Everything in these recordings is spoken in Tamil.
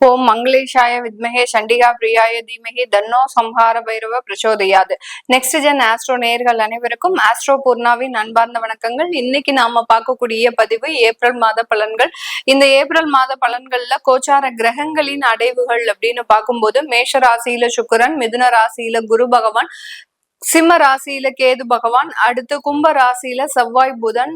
ஓம் மங்களேஷாய வித்மகே சண்டிகா பிரியாய தீமகி தன்னோ சம்ஹார பைரவ பிரச்சோதயாது. நெக்ஸ்ட் ஜென் ஆஸ்ட்ரோ நேயர்கள் அனைவருக்கும் ஆஸ்ட்ரோ பூர்ணாவின் அன்பார்ந்த வணக்கங்கள். இன்னைக்கு நாம பார்க்கக்கூடிய பதிவு ஏப்ரல் மாத பலன்கள். இந்த ஏப்ரல் மாத பலன்கள்ல கோச்சார கிரகங்களின் அடைவுகள் அப்படின்னு பார்க்கும்போது மேஷ ராசியில சுக்கிரன், மிதுன ராசியில குரு பகவான், சிம்ம ராசியில கேது பகவான், அடுத்து கும்ப ராசியில செவ்வாய் புதன்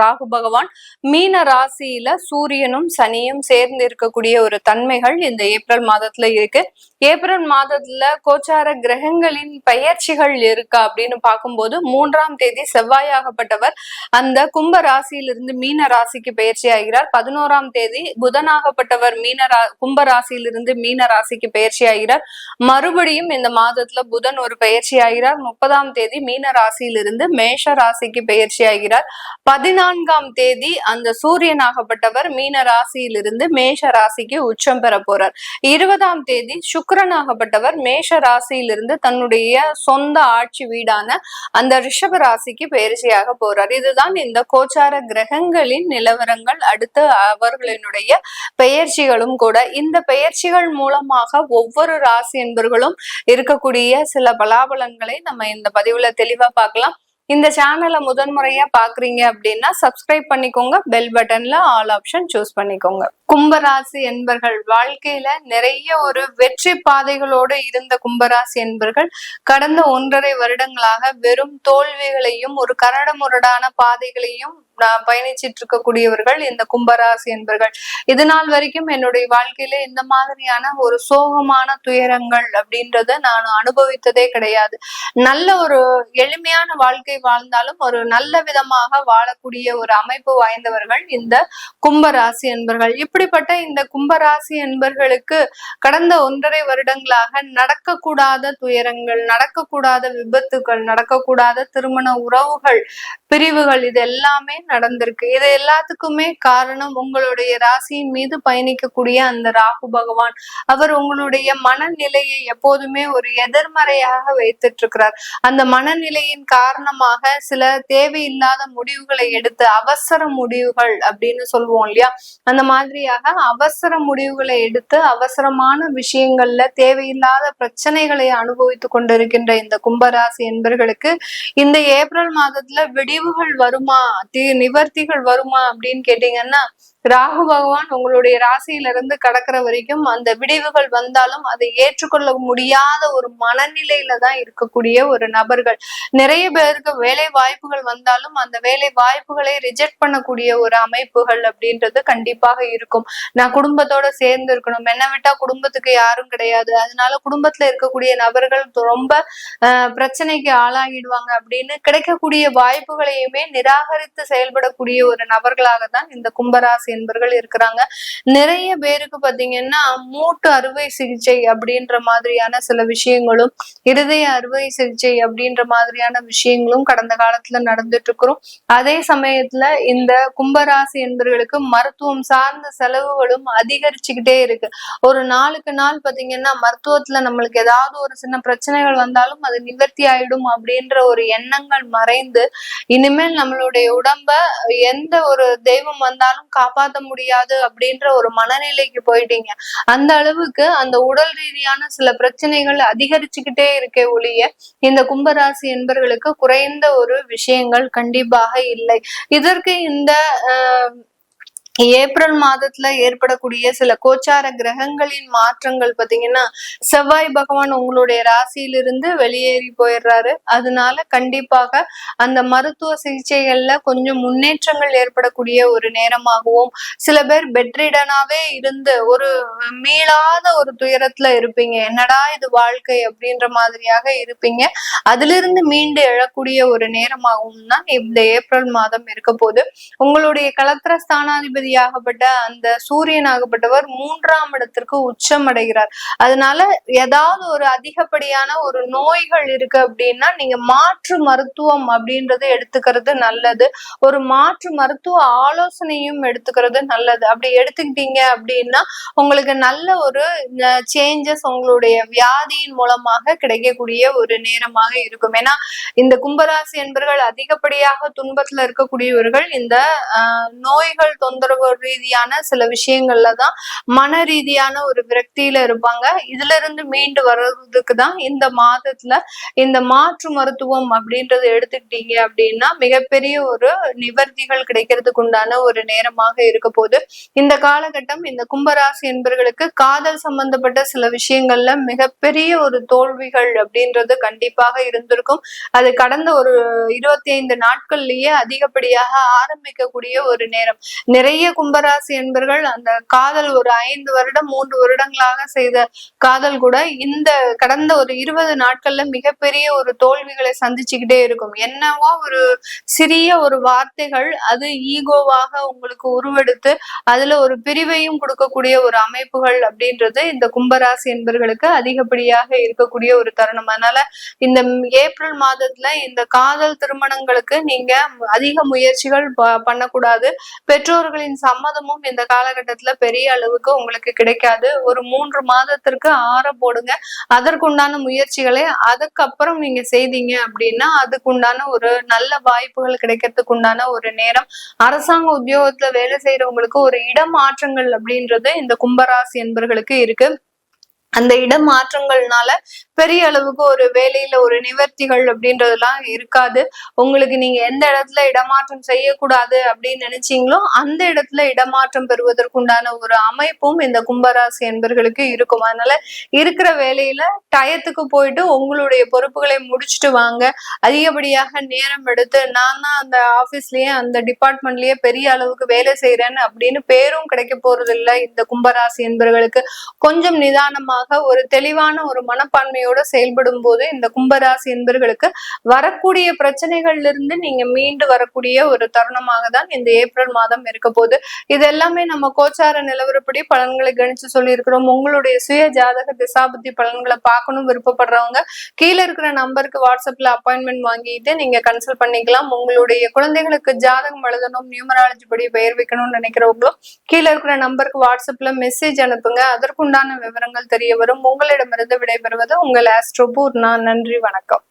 ராகு பகவான், மீன ராசியில சூரியனும் சனியும் சேர்ந்து இருக்கக்கூடிய ஒரு தன்மைகள் இந்த ஏப்ரல் மாதத்துல இருக்கு. ஏப்ரல் மாதத்துல கோச்சார கிரகங்களின் பெயர்ச்சிகள் இருக்கா அப்படின்னு பார்க்கும்போது 3ஆம் தேதி செவ்வாயாகப்பட்டவர் அந்த கும்ப ராசியிலிருந்து மீன ராசிக்கு பயிற்சி ஆகிறார். 11ஆம் தேதி புதனாகப்பட்டவர் கும்ப ராசியிலிருந்து மீன ராசிக்கு பயிற்சி ஆகிறார். மறுபடியும் இந்த மாதத்துல புதன் ஒரு பயிற்சி ஆகிறார். 30ஆம் தேதி மீன ராசியிலிருந்து மேஷ ராசிக்கு பயிற்சி ஆகிறார். 14ஆம் தேதி அந்த சூரியனாகப்பட்டவர் மீன ராசியிலிருந்து மேஷ ராசிக்கு உச்சம் பெற போறார். 20ஆம் தேதி சுக்கிரனாகப்பட்டவர் மேஷ ராசியிலிருந்து தன்னுடைய சொந்த ஆட்சி வீடான அந்த ரிஷப ராசிக்கு பயிற்சியாக போறார். இதுதான் இந்த கோச்சார கிரகங்களின் நிலவரங்கள். அடுத்து அவர்களினுடைய பெயர்ச்சிகளும் கூட. இந்த பெயர்ச்சிகள் மூலமாக ஒவ்வொரு ராசி என்பர்களும் இருக்கக்கூடிய சில பலாபலன்களை நம்ம இந்த பதிவுல தெளிவா பார்க்கலாம். இந்த சேனலை முதன்முறையா பாக்குறீங்க அப்படின்னா சப்ஸ்கிரைப் பண்ணிக்கோங்க, பெல் பட்டன்ல ஆல் ஆப்ஷன் சூஸ் பண்ணிக்கோங்க. கும்பராசி என்பர்கள் வாழ்க்கையில நிறைய ஒரு வெற்றி பாதைகளோடு இருந்த கும்பராசி என்பர்கள் கடந்த 1.5 வருடங்களாக வெறும் தோல்விகளையும் ஒரு கரடுமுரடான பாதைகளையும் பயணிச்சிட்டு இருக்கக்கூடியவர்கள் இந்த கும்பராசி என்பர்கள். இது நாள் வரைக்கும் என்னுடைய வாழ்க்கையில இந்த மாதிரியான ஒரு சோகமான துயரங்கள் அப்படின்றத நான் அனுபவித்ததே கிடையாது. நல்ல ஒரு எளிமையான வாழ்க்கை வாழ்ந்தாலும் ஒரு நல்ல விதமாக வாழக்கூடிய ஒரு அமைப்பு வாய்ந்தவர்கள் இந்த கும்பராசி என்பர்கள். இப்படிப்பட்ட இந்த கும்பராசி என்பர்களுக்கு கடந்த 1.5 வருடங்களாக நடக்கக்கூடாத துயரங்கள், நடக்கக்கூடாத விபத்துகள், நடக்கக்கூடாத திருமண உறவுகள், பிரிவுகள் இது எல்லாமே நடந்திருக்கு. இது எல்லாத்துக்குமே காரணம் உங்களுடைய ராசியின் மீது பயணிக்கக்கூடிய அந்த ராகு பகவான். அவர் உங்களுடைய மனநிலையை எப்போதுமே ஒரு எதிர்மறையாக வைத்துட்டு இருக்கிறார். அந்த மனநிலையின் காரணமாக சில தேவையில்லாத முடிவுகளை எடுத்து அவசர முடிவுகள் அப்படின்னு சொல்லுவோம் இல்லையா, அந்த மாதிரியாக அவசர முடிவுகளை எடுத்து அவசரமான விஷயங்கள்ல தேவையில்லாத பிரச்சனைகளை அனுபவித்து கொண்டிருக்கின்ற இந்த கும்பராசி என்பர்களுக்கு இந்த ஏப்ரல் மாதத்துல விடிவுகள் வருமா, நிவர்த்திகள் வருமா அப்படின்னு கேட்டீங்கன்னா, ராகு பகவான் உங்களுடைய ராசியிலிருந்து கடக்கிற வரைக்கும் அந்த விடிவுகள் வந்தாலும் அதை ஏற்றுக்கொள்ள முடியாத ஒரு மனநிலையில தான் இருக்கக்கூடிய ஒரு நபர்கள். நிறைய பேருக்கு வேலை வாய்ப்புகள் வந்தாலும் அந்த வேலை வாய்ப்புகளை ரிஜெக்ட் பண்ணக்கூடிய ஒரு அமைப்புகள் அப்படின்றது கண்டிப்பாக இருக்கும். நான் குடும்பத்தோட சேர்ந்து இருக்கணும், என்னை விட்டா குடும்பத்துக்கு யாரும் கிடையாது, அதனால குடும்பத்துல இருக்கக்கூடிய நபர்கள் ரொம்ப பிரச்சனைக்கு ஆளாகிடுவாங்க அப்படின்னு கிடைக்கக்கூடிய வாய்ப்புகளையுமே நிராகரித்து செயல்படக்கூடிய ஒரு நபர்களாக தான் இந்த கும்பராசி என்பர்கள் இருக்கிறாங்க. நிறைய பேருக்கு பாத்தீங்கன்னா மூட்டு அறுவை சிகிச்சை அப்படின்ற மாதிரியான சில விஷயங்களும், இருதய அறுவை சிகிச்சை அப்படின்ற மாதிரியான விஷயங்களும் கடந்த காலத்துல நடந்துட்டு இருக்கிறோம். அதே சமயத்துல இந்த கும்பராசி என்பவர்களுக்கு மருத்துவம் சார்ந்த செலவுகளும் அதிகரிச்சுக்கிட்டே இருக்கு. ஒரு நாளுக்கு நாள் பாத்தீங்கன்னா மருத்துவத்துல நம்மளுக்கு ஏதாவது ஒரு சின்ன பிரச்சனைகள் வந்தாலும் அது நிவர்த்தி ஆயிடும் அப்படின்ற ஒரு எண்ணங்கள் மறைந்து இனிமேல் நம்மளுடைய உடம்ப எந்த ஒரு தெய்வம் வந்தாலும் காப்பாற்ற முடியாது அப்படின்ற ஒரு மனநிலைக்கு போயிட்டீங்க. அந்த அளவுக்கு அந்த உடல் ரீதியான சில பிரச்சனைகள் அதிகரிச்சுக்கிட்டே இருக்கே ஒழிய இந்த கும்பராசி என்பர்களுக்கு குறைந்த ஒரு விஷயங்கள் கண்டிப்பாக இல்லை. இதற்கு இந்த ஏப்ரல் மாதத்துல ஏற்படக்கூடிய சில கோச்சார கிரகங்களின் மாற்றங்கள் பாத்தீங்கன்னா, செவ்வாய் பகவான் உங்களுடைய ராசியிலிருந்து வெளியேறி போயிடுறாரு. அதனால கண்டிப்பாக அந்த மருத்துவ சிகிச்சைகள்ல கொஞ்சம் முன்னேற்றங்கள் ஏற்படக்கூடிய ஒரு நேரமாகவும், சில பேர் பெட்ரிடனாவே இருந்து ஒரு மீளாத ஒரு துயரத்துல இருப்பீங்க. என்னடா இது வாழ்க்கை அப்படின்ற மாதிரியாக இருப்பீங்க. அதிலிருந்து மீண்டு எழக்கூடிய ஒரு நேரமாகவும் தான் இந்த ஏப்ரல் மாதம் இருக்க போது. உங்களுடைய களத்திர ஸ்தானாதிபதி ஆகப்பட்ட அந்த சூரியனாகப்பட்டவர் 3ஆம் இடத்திற்கு உச்சம் அடைகிறார். அதனால ஏதாவது ஒரு அதிகப்படியான ஒரு நோய்கள் இருக்கு அப்படின்னா நீங்க மாற்று மருத்துவம் அப்படின்றது எடுத்துக்கிறது நல்லது. ஒரு மாற்று மருத்துவ ஆலோசனையும் எடுத்துக்கிறது நல்லது. அப்படி எடுத்துக்கிட்டீங்க அப்படின்னா உங்களுக்கு நல்ல ஒரு சேஞ்சஸ் உங்களுடைய வியாதியின் மூலமாக கிடைக்கக்கூடிய ஒரு நேரமாக இருக்கும். ஏன்னா இந்த கும்பராசி என்பர்கள் அதிகப்படியாக துன்பத்துல இருக்கக்கூடியவர்கள் இந்த நோய்கள் தொந்தரவு உறவு ரீதியான சில விஷயங்கள்ல தான் மன ரீதியான ஒரு விரக்தியில இருப்பாங்க. இதுல இருந்து மீண்டு வர்றதுக்கு தான் இந்த மாதத்துல இந்த மாற்று மருத்துவம் அப்படின்றத எடுத்துக்கிட்டீங்க அப்படின்னா மிகப்பெரிய ஒரு நிவர்த்திகள் கிடைக்கிறதுக்கு உண்டான ஒரு நேரமாக இருக்க போது. இந்த காலகட்டம் இந்த கும்பராசி என்பர்களுக்கு காதல் சம்பந்தப்பட்ட சில விஷயங்கள்ல மிகப்பெரிய ஒரு தோல்விகள் அப்படின்றது கண்டிப்பாக இருந்திருக்கும். அது கடந்த ஒரு 25 நாட்கள்லயே அதிகப்படியாக ஆரம்பிக்கக்கூடிய ஒரு நேரம். நிறைய கும்பராசி என்பர்கள் அந்த காதல் ஒரு 5 வருடம் 3 வருடங்களாக செய்த காதல் கூட இந்த கடந்த ஒரு 20 நாட்கள்ல மிகப்பெரிய ஒரு தோல்விகளை சந்திச்சுக்கிட்டே இருக்கும். என்னவோ ஒரு சிறிய ஒரு வார்த்தைகள் அது ஈகோவாக உங்களுக்கு உருவெடுத்து அதுல ஒரு பிரிவையும் கொடுக்கக்கூடிய ஒரு அமைப்புகள் அப்படின்றது இந்த கும்பராசி என்பர்களுக்கு அதிகப்படியாக இருக்கக்கூடிய ஒரு தருணம். அதனால இந்த ஏப்ரல் மாதத்துல இந்த காதல் திருமணங்களுக்கு நீங்க அதிக முயற்சிகள் பண்ணக்கூடாது. பெற்றோர்களின் சம்மதமும் இந்த காலகட்டத்துல பெரிய அளவுக்கு உங்களுக்கு கிடைக்காது. ஒரு 3 மாதத்திற்கு ஆற போடுங்க. அதற்குண்டான முயற்சிகளை அதுக்கப்புறம் நீங்க செய்தீங்க அப்படின்னா அதுக்குண்டான ஒரு நல்ல வாய்ப்புகள் கிடைக்கிறதுக்கு உண்டான ஒரு நேரம். அரசாங்க உத்தியோகத்துல வேலை செய்யறவங்களுக்கு ஒரு இடமாற்றங்கள் அப்படின்றது இந்த கும்பராசி என்பர்களுக்கு இருக்கு. அந்த இடமாற்றங்கள்னால பெரிய அளவுக்கு ஒரு வேலையில ஒரு நிவர்த்திகள் அப்படின்றதெல்லாம் இருக்காது. உங்களுக்கு நீங்க எந்த இடத்துல இடமாற்றம் செய்யக்கூடாது அப்படின்னு நினைச்சீங்களோ அந்த இடத்துல இடமாற்றம் பெறுவதற்குண்டான ஒரு அமைப்பும் இந்த கும்பராசி என்பர்களுக்கு இருக்கும். அதனால இருக்கிற வேலையில டயத்துக்கு போயிட்டு உங்களுடைய பொறுப்புகளை முடிச்சுட்டு வாங்க. அதிகப்படியாக நேரம் எடுத்து நான் தான் அந்த ஆபீஸ்லயே அந்த டிபார்ட்மெண்ட்லயே பெரிய அளவுக்கு வேலை செய்யறேன்னு அப்படின்னு பேரும் கிடைக்க போறது இல்லை. இந்த கும்பராசி என்பர்களுக்கு கொஞ்சம் நிதானமாக ஒரு தெளிவான ஒரு மனப்பான்மையோட செயல்படும் போது இந்த கும்பராசி என்பர்களுக்கு வரக்கூடிய பிரச்சனைகள்ல இருந்து நீங்க மீண்டு வரக்கூடிய ஒரு தருணமாக தான் இந்த ஏப்ரல் மாதம் இருக்க போகுது. இது எல்லாமே நம்ம கோச்சார நிலவரப்படி பலன்களை கணிச்சு சொல்லி இருக்கிறோம். உங்களுடைய சுய ஜாதக திசாபுத்தி பலன்களை பார்க்கணும் விருப்பப்படுறவங்க கீழே இருக்கிற நம்பருக்கு வாட்ஸ்அப்ல அப்பாயின்மெண்ட் வாங்கிட்டு நீங்க கன்சல்ட் பண்ணிக்கலாம். உங்களுடைய குழந்தைகளுக்கு ஜாதகம் எழுதணும், நியூமராலஜி படி பெயர் வைக்கணும்னு நினைக்கிறவங்களும் கீழே இருக்கிற நம்பருக்கு வாட்ஸ்அப்ல மெசேஜ் அனுப்புங்க. அதற்குண்டான விவரங்கள் தெரிய வரும். உங்களிடமிருந்து விடைபெறுவது உங்கள் ஆஸ்ட்ரோ பூர்ணா. நன்றி, வணக்கம்.